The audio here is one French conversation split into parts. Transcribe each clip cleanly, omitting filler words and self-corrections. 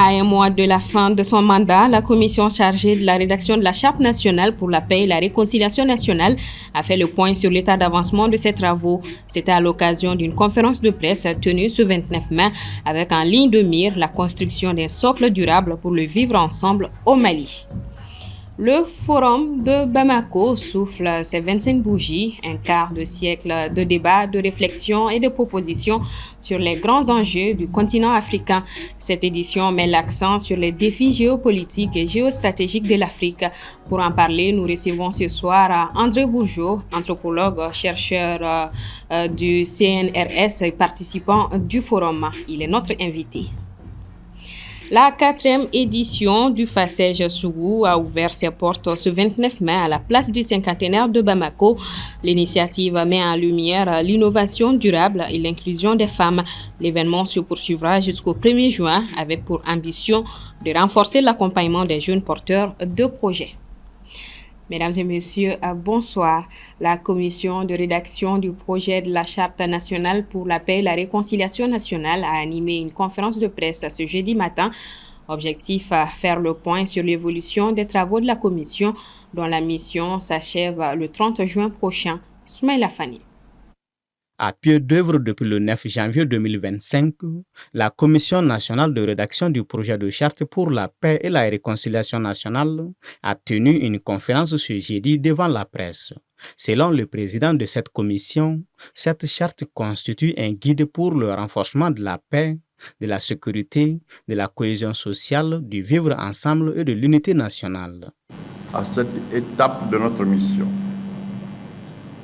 À un mois de la fin de son mandat, la commission chargée de la rédaction de la Charte nationale pour la paix et la réconciliation nationale a fait le point sur l'état d'avancement de ses travaux. C'était à l'occasion d'une conférence de presse tenue ce 29 mai avec en ligne de mire la construction d'un socle durable pour le vivre ensemble au Mali. Le forum de Bamako souffle ses 25 bougies, un quart de siècle de débats, de réflexions et de propositions sur les grands enjeux du continent africain. Cette édition met l'accent sur les défis géopolitiques et géostratégiques de l'Afrique. Pour en parler, nous recevons ce soir André Bourgeot, anthropologue, chercheur du CNRS et participant du forum. Il est notre invité. La 4e édition du Fassège Sougou a ouvert ses portes ce 29 mai à la place du cinquantenaire de Bamako. L'initiative met en lumière l'innovation durable et l'inclusion des femmes. L'événement se poursuivra jusqu'au 1er juin avec pour ambition de renforcer l'accompagnement des jeunes porteurs de projets. Mesdames et messieurs, bonsoir. La commission de rédaction du projet de la Charte nationale pour la paix et la réconciliation nationale a animé une conférence de presse ce jeudi matin. Objectif, faire le point sur l'évolution des travaux de la commission dont la mission s'achève le 30 juin prochain. Soumaïla Fani. À pied d'œuvre depuis le 9 janvier 2025, la Commission nationale de rédaction du projet de charte pour la paix et la réconciliation nationale a tenu une conférence ce jeudi devant la presse. Selon le président de cette commission, cette charte constitue un guide pour le renforcement de la paix, de la sécurité, de la cohésion sociale, du vivre ensemble et de l'unité nationale. À cette étape de notre mission,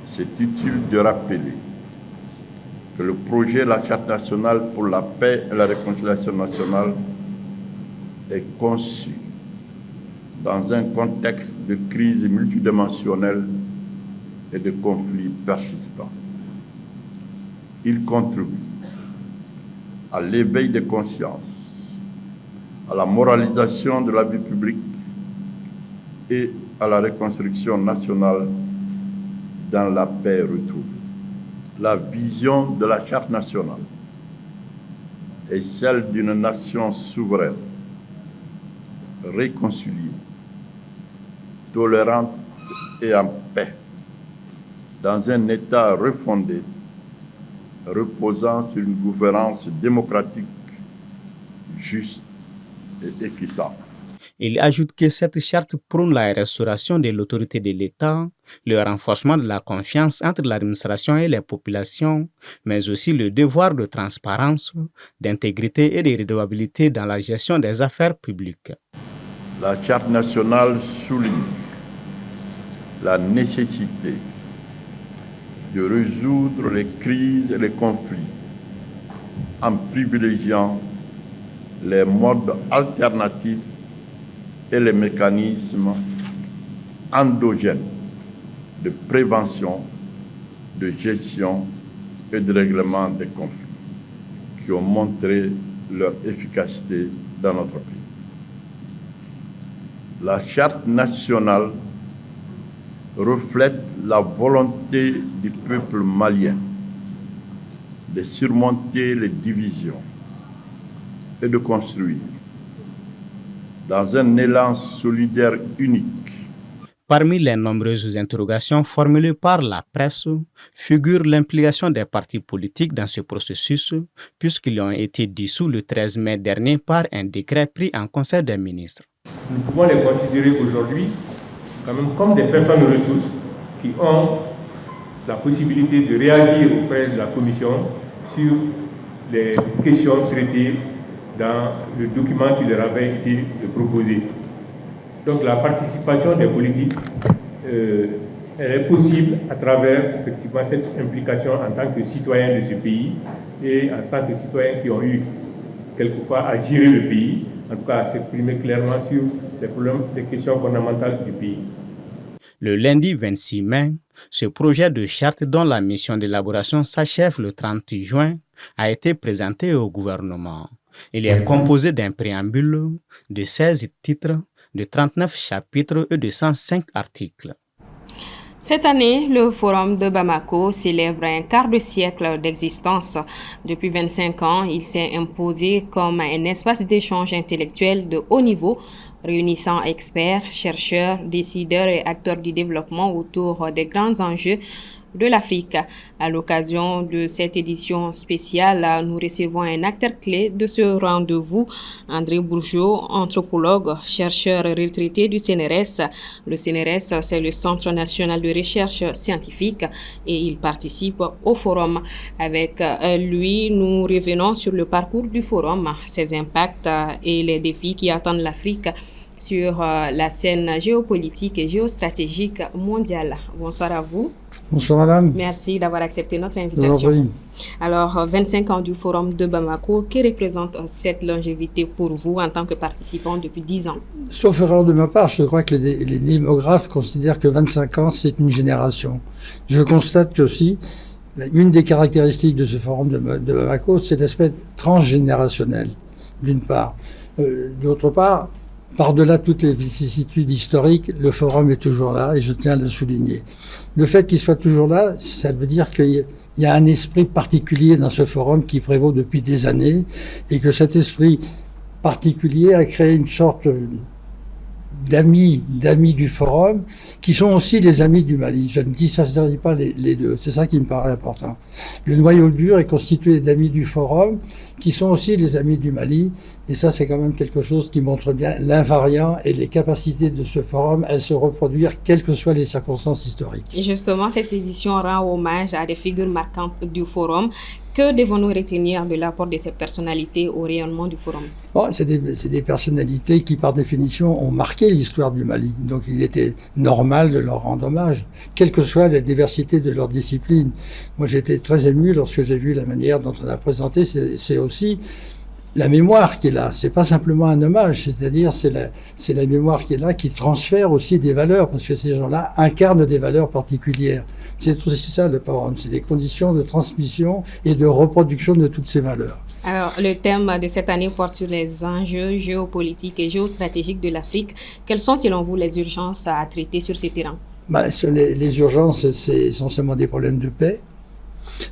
c'est utile de rappeler que le projet de la Charte nationale pour la paix et la réconciliation nationale est conçu dans un contexte de crise multidimensionnelle et de conflits persistants. Il contribue à l'éveil des consciences, à la moralisation de la vie publique et à la reconstruction nationale dans la paix retrouvée. La vision de la Charte nationale est celle d'une nation souveraine, réconciliée, tolérante et en paix, dans un État refondé, reposant sur une gouvernance démocratique, juste et équitable. Il ajoute que cette charte prône la restauration de l'autorité de l'État, le renforcement de la confiance entre l'administration et les populations, mais aussi le devoir de transparence, d'intégrité et de redevabilité dans la gestion des affaires publiques. La Charte nationale souligne la nécessité de résoudre les crises et les conflits en privilégiant les modes alternatifs et les mécanismes endogènes de prévention, de gestion et de règlement des conflits qui ont montré leur efficacité dans notre pays. La Charte nationale reflète la volonté du peuple malien de surmonter les divisions et de construire dans un élan solidaire unique. Parmi les nombreuses interrogations formulées par la presse, figure l'implication des partis politiques dans ce processus, puisqu'ils ont été dissous le 13 mai dernier par un décret pris en Conseil des ministres. Nous pouvons les considérer aujourd'hui quand même comme des personnes ressources qui ont la possibilité de réagir auprès de la Commission sur les questions traitées dans le document qui leur avait été proposé. Donc la participation des politiques elle est possible à travers effectivement cette implication en tant que citoyens de ce pays et en tant que citoyens qui ont eu quelquefois à gérer le pays, en tout cas à s'exprimer clairement sur les problèmes, les questions fondamentales du pays. Le lundi 26 mai, ce projet de charte dont la mission d'élaboration s'achève le 30 juin a été présenté au gouvernement. Il est composé d'un préambule, de 16 titres, de 39 chapitres et de 105 articles. Cette année, le Forum de Bamako célèbre un quart de siècle d'existence. Depuis 25 ans, il s'est imposé comme un espace d'échange intellectuel de haut niveau, réunissant experts, chercheurs, décideurs et acteurs du développement autour des grands enjeux de l'Afrique. À l'occasion de cette édition spéciale, nous recevons un acteur clé de ce rendez-vous, André Bourgeot, anthropologue, chercheur retraité du CNRS. Le CNRS, c'est le Centre national de recherche scientifique et il participe au forum. Avec lui, nous revenons sur le parcours du forum, ses impacts et les défis qui attendent l'Afrique sur la scène géopolitique et géostratégique mondiale. Bonsoir à vous. Bonsoir madame. Merci d'avoir accepté notre invitation. Alors, 25 ans du Forum de Bamako, que représente cette longévité pour vous en tant que participant depuis 10 ans? Sauf erreur de ma part, je crois que les démographes considèrent que 25 ans, c'est une génération. Je constate que aussi, une des caractéristiques de ce Forum de Bamako, c'est l'aspect transgénérationnel, d'une part. D'autre part, par-delà toutes les vicissitudes historiques, le forum est toujours là et je tiens à le souligner. Le fait qu'il soit toujours là, ça veut dire qu'il y a un esprit particulier dans ce forum qui prévaut depuis des années et que cet esprit particulier a créé une sorte d'amis du forum qui sont aussi les amis du Mali. Je ne dis ça, je ne dis pas les deux. C'est ça qui me paraît important. Le noyau dur est constitué d'amis du forum qui sont aussi les amis du Mali. Et ça, c'est quand même quelque chose qui montre bien l'invariant et les capacités de ce forum à se reproduire, quelles que soient les circonstances historiques. Et justement, cette édition rend hommage à des figures marquantes du forum. Que devons-nous retenir de l'apport de ces personnalités au rayonnement du forum? Bon, c'est des personnalités qui, par définition, ont marqué l'histoire du Mali. Donc, il était normal de leur rendre hommage, quelle que soit la diversité de leur discipline. Moi, j'ai été très ému lorsque j'ai vu la manière dont on a présenté. C'est aussi la mémoire qui est là. C'est pas simplement un hommage, c'est-à-dire c'est la mémoire qui est là, qui transfère aussi des valeurs, parce que ces gens-là incarnent des valeurs particulières. C'est aussi ça le forum, c'est les conditions de transmission et de reproduction de toutes ces valeurs. Alors, le thème de cette année porte sur les enjeux géopolitiques et géostratégiques de l'Afrique. Quelles sont, selon vous, les urgences à traiter sur ces terrains? Les urgences, c'est essentiellement des problèmes de paix,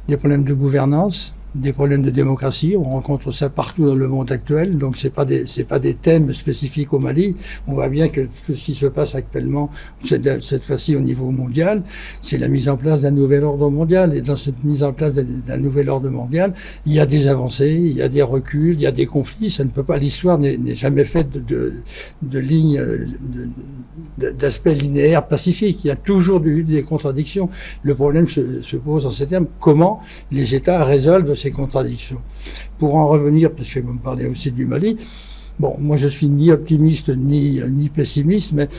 des problèmes de gouvernance, des problèmes de démocratie. On rencontre ça partout dans le monde actuel. Donc c'est pas des thèmes spécifiques au Mali. On voit bien que tout ce qui se passe actuellement, cette fois-ci au niveau mondial, c'est la mise en place d'un nouvel ordre mondial. Et dans cette mise en place d'un nouvel ordre mondial, il y a des avancées, il y a des reculs, il y a des conflits. Ça ne peut pas, l'histoire n'est jamais faite de lignes, d'aspects linéaires pacifiques. Il y a toujours eu des contradictions. Le problème se pose en ces termes. Comment les États résolvent ces contradictions? Pour en revenir, parce que vous me parlez aussi du Mali, bon, moi je suis ni optimiste ni pessimiste, mais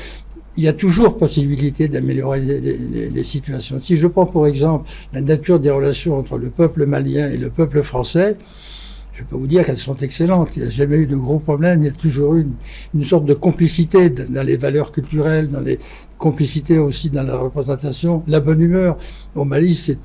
il y a toujours possibilité d'améliorer les situations. Si je prends pour exemple la nature des relations entre le peuple malien et le peuple français, je peux vous dire qu'elles sont excellentes. Il n'y a jamais eu de gros problèmes. Il y a toujours eu une sorte de complicité dans les valeurs culturelles, dans les complicités aussi dans la représentation, la bonne humeur. Au Mali, c'est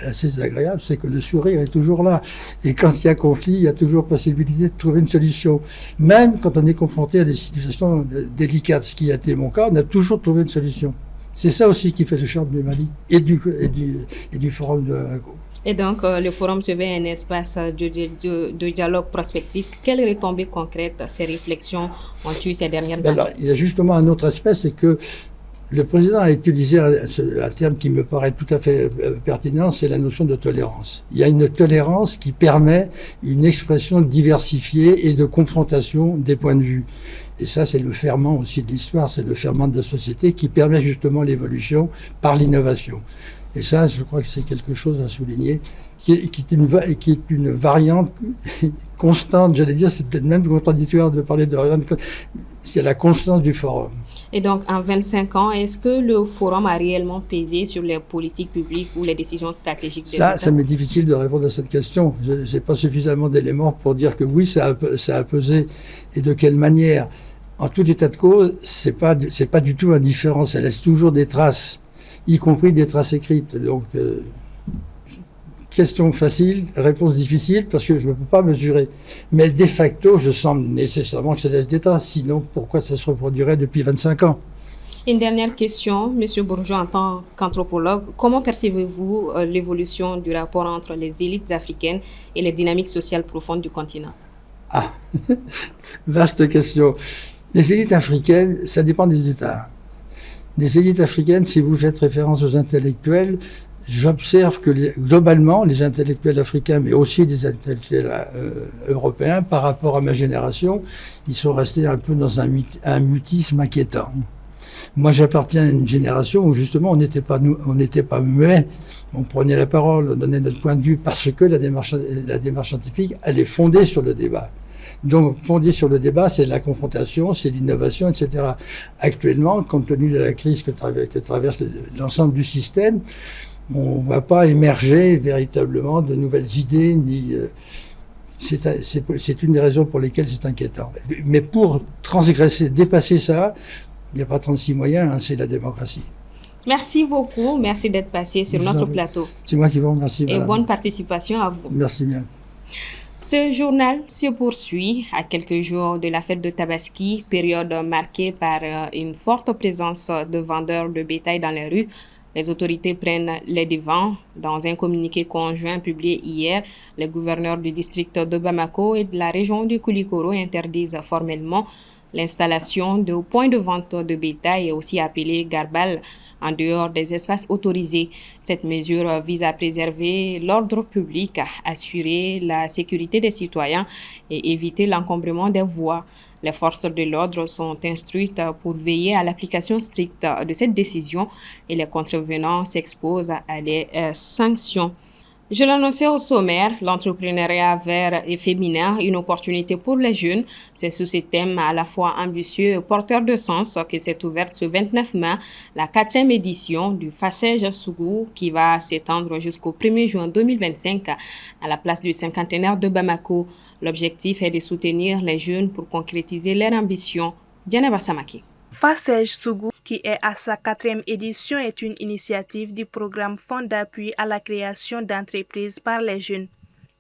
assez agréable, c'est que le sourire est toujours là. Et quand il y a conflit, il y a toujours possibilité de trouver une solution. Même quand on est confronté à des situations délicates, ce qui a été mon cas, on a toujours trouvé une solution. C'est ça aussi qui fait le charme du Mali et du Forum de Bamako. Et donc, le forum se veut un espace de dialogue prospectif. Quelles retombées concrètes ces réflexions ont eu ces dernières années? Alors, il y a justement un autre aspect, c'est que le président a utilisé un terme qui me paraît tout à fait pertinent, c'est la notion de tolérance. Il y a une tolérance qui permet une expression diversifiée et de confrontation des points de vue. Et ça, c'est le ferment aussi de l'histoire, c'est le ferment de la société qui permet justement l'évolution par l'innovation. Et ça, je crois que c'est quelque chose à souligner, qui est une variante constante, j'allais dire, c'est peut-être même contradictoire de parler de variante, c'est la constance du forum. Et donc, en 25 ans, est-ce que le forum a réellement pesé sur les politiques publiques ou les décisions stratégiques des États? Ça m'est difficile de répondre à cette question. Je n'ai pas suffisamment d'éléments pour dire que oui, ça a pesé, et de quelle manière. En tout état de cause, c'est pas du tout indifférent, ça laisse toujours des traces, y compris des traces écrites. Donc, question facile, réponse difficile, parce que je ne peux pas mesurer. Mais de facto, je sens nécessairement que ça laisse des traces. Sinon, pourquoi ça se reproduirait depuis 25 ans? Une dernière question, Monsieur Bourgeois, en tant qu'anthropologue, comment percevez-vous l'évolution du rapport entre les élites africaines et les dynamiques sociales profondes du continent? Ah, vaste question. Les élites africaines, ça dépend des États. Les élites africaines, si vous faites référence aux intellectuels, j'observe que globalement, les intellectuels africains, mais aussi les intellectuels européens, par rapport à ma génération, ils sont restés un peu dans un mutisme inquiétant. Moi, j'appartiens à une génération où justement on n'était pas muet, on prenait la parole, on donnait notre point de vue parce que la démarche scientifique, elle est fondée sur le débat. Donc, fondée sur le débat, c'est la confrontation, c'est l'innovation, etc. Actuellement, compte tenu de la crise que traverse l'ensemble du système, on ne va pas émerger véritablement de nouvelles idées, ni c'est une des raisons pour lesquelles c'est inquiétant. Mais pour transgresser, dépasser ça, il n'y a pas 36 moyens, hein, c'est la démocratie. Merci beaucoup, merci d'être passé sur notre plateau. C'est moi qui vous remercie. Et bonne participation à vous. Merci bien. Ce journal se poursuit à quelques jours de la fête de Tabaski, période marquée par une forte présence de vendeurs de bétail dans les rues. Les autorités prennent les devants. Dans un communiqué conjoint publié hier, les gouverneurs du district de Bamako et de la région du Koulikoro interdisent formellement l'installation de points de vente de bétail, aussi appelés garbales, en dehors des espaces autorisés. Cette mesure vise à préserver l'ordre public, assurer la sécurité des citoyens et éviter l'encombrement des voies. Les forces de l'ordre sont instruites pour veiller à l'application stricte de cette décision et les contrevenants s'exposent à des sanctions. Je l'annonçais au sommaire, l'entrepreneuriat vert et féminin, une opportunité pour les jeunes. C'est sous ce thème à la fois ambitieux et porteur de sens que s'est ouverte ce 29 mai la 4e édition du Fassège Sougou qui va s'étendre jusqu'au 1er juin 2025 à la place du cinquantenaire de Bamako. L'objectif est de soutenir les jeunes pour concrétiser leur ambition. Diana Bassamaki. Fassège Sougou, qui est à sa 4e édition, est une initiative du programme Fonds d'appui à la création d'entreprises par les jeunes.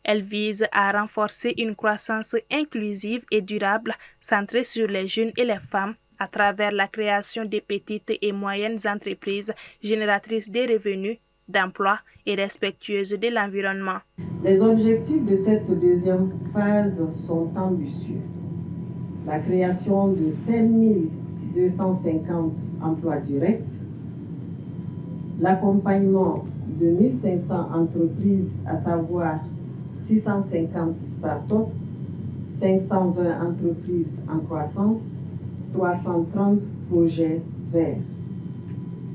Elle vise à renforcer une croissance inclusive et durable centrée sur les jeunes et les femmes à travers la création de petites et moyennes entreprises génératrices de revenus, d'emplois et respectueuses de l'environnement. Les objectifs de cette deuxième phase sont ambitieux. La création de 5250 emplois directs, l'accompagnement de 1500 entreprises, à savoir 650 start-up, 520 entreprises en croissance, 330 projets verts.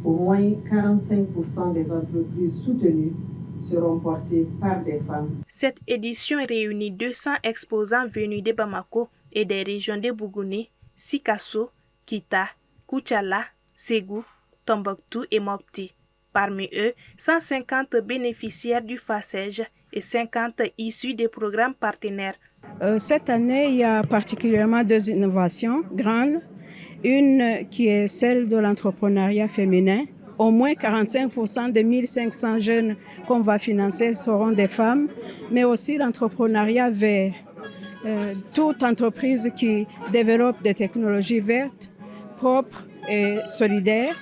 Au moins 45% des entreprises soutenues seront portées par des femmes. Cette édition réunit 200 exposants venus de Bamako et des régions de Bougouni, Sikasso, Kita, Koutiala, Ségou, Tombouctou et Mopti. Parmi eux, 150 bénéficiaires du Fassège et 50 issus des programmes partenaires. Cette année, il y a particulièrement 2 innovations grandes. Une qui est celle de l'entrepreneuriat féminin. Au moins 45% des 1500 jeunes qu'on va financer seront des femmes, mais aussi l'entrepreneuriat vert. Toute entreprise qui développe des technologies vertes, propres et solidaires.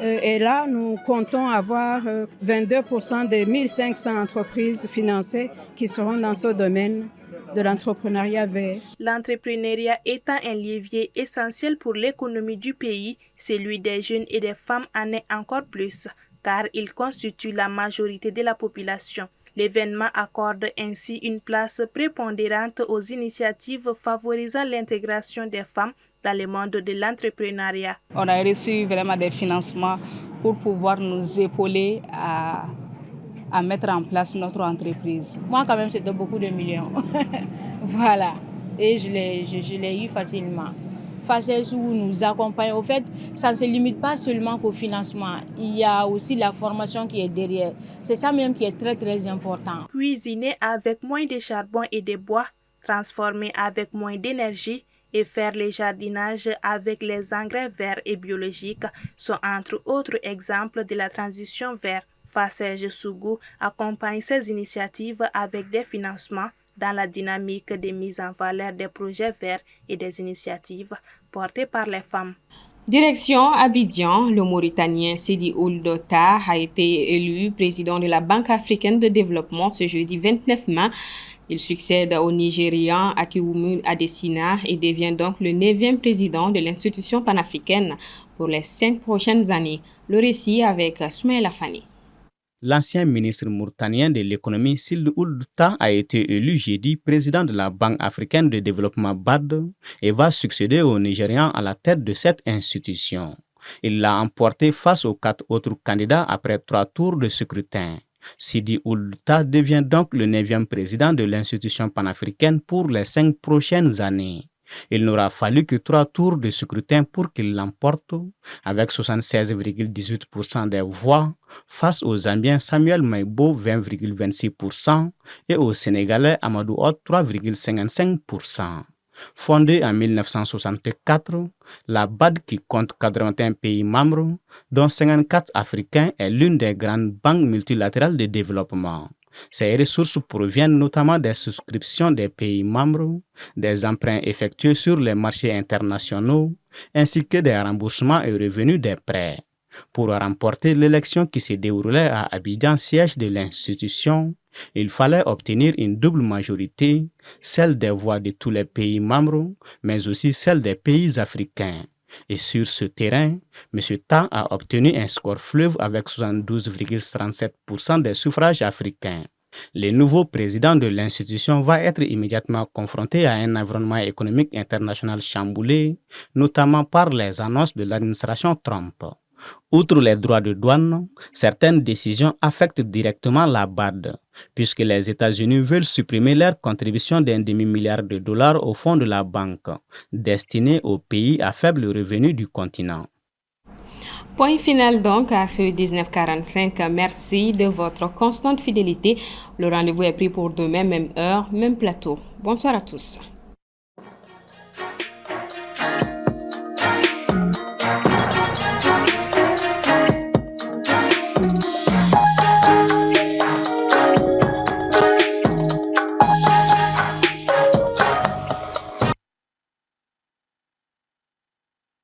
Et là, nous comptons avoir 22% des 1500 entreprises financées qui seront dans ce domaine de l'entrepreneuriat vert. L'entrepreneuriat étant un levier essentiel pour l'économie du pays, celui des jeunes et des femmes en est encore plus, car il constitue la majorité de la population. L'événement accorde ainsi une place prépondérante aux initiatives favorisant l'intégration des femmes dans le monde de l'entrepreneuriat. On a reçu vraiment des financements pour pouvoir nous épauler à mettre en place notre entreprise. Moi, quand même, c'était beaucoup de millions. Voilà. Et je l'ai eu facilement. Fassège où nous accompagnons. Au fait, ça ne se limite pas seulement qu'au financement. Il y a aussi la formation qui est derrière. C'est ça même qui est très, très important. Cuisiner avec moins de charbon et de bois, transformer avec moins d'énergie et faire le jardinage avec les engrais verts et biologiques sont entre autres exemples de la transition vers. Fassège Sougou accompagne ces initiatives avec des financements dans la dynamique de mise en valeur des projets verts et des initiatives portées par les femmes. Direction Abidjan, le Mauritanien Sidi Ould Tah a été élu président de la Banque africaine de développement ce jeudi 29 mai. Il succède au Nigérian Akiwumi Adesina et devient donc le 9e président de l'institution panafricaine pour les 5 prochaines années. Le récit avec Soumaïla Fani. L'ancien ministre mauritanien de l'économie Sidi Ould Tah a été élu jeudi président de la Banque africaine de développement BAD et va succéder au Nigérian à la tête de cette institution. Il l'a emporté face aux 4 autres candidats après 3 tours de scrutin. Sidi Ould Tah devient donc le 9e président de l'institution panafricaine pour les 5 prochaines années. Il n'aura fallu que 3 tours de scrutin pour qu'il l'emporte, avec 76,18% des voix, face au Zambien Samuel Maïbo 20,26% et au Sénégalais Amadou Hott 3,55%. Fondée en 1964, la BAD, qui compte 81 pays membres, dont 54 africains, est l'une des grandes banques multilatérales de développement. Ces ressources proviennent notamment des souscriptions des pays membres, des emprunts effectués sur les marchés internationaux, ainsi que des remboursements et revenus des prêts. Pour remporter l'élection qui se déroulait à Abidjan, siège de l'institution, il fallait obtenir une double majorité, celle des voix de tous les pays membres, mais aussi celle des pays africains. Et sur ce terrain, M. Tah a obtenu un score fleuve avec 72,37% des suffrages africains. Le nouveau président de l'institution va être immédiatement confronté à un environnement économique international chamboulé, notamment par les annonces de l'administration Trump. Outre les droits de douane, certaines décisions affectent directement la BAD, puisque les États-Unis veulent supprimer leur contribution d'1 demi-milliard de dollars au fonds de la banque, destiné aux pays à faible revenu du continent. Point final donc à ce 1945. Merci de votre constante fidélité. Le rendez-vous est pris pour demain, même heure, même plateau. Bonsoir à tous.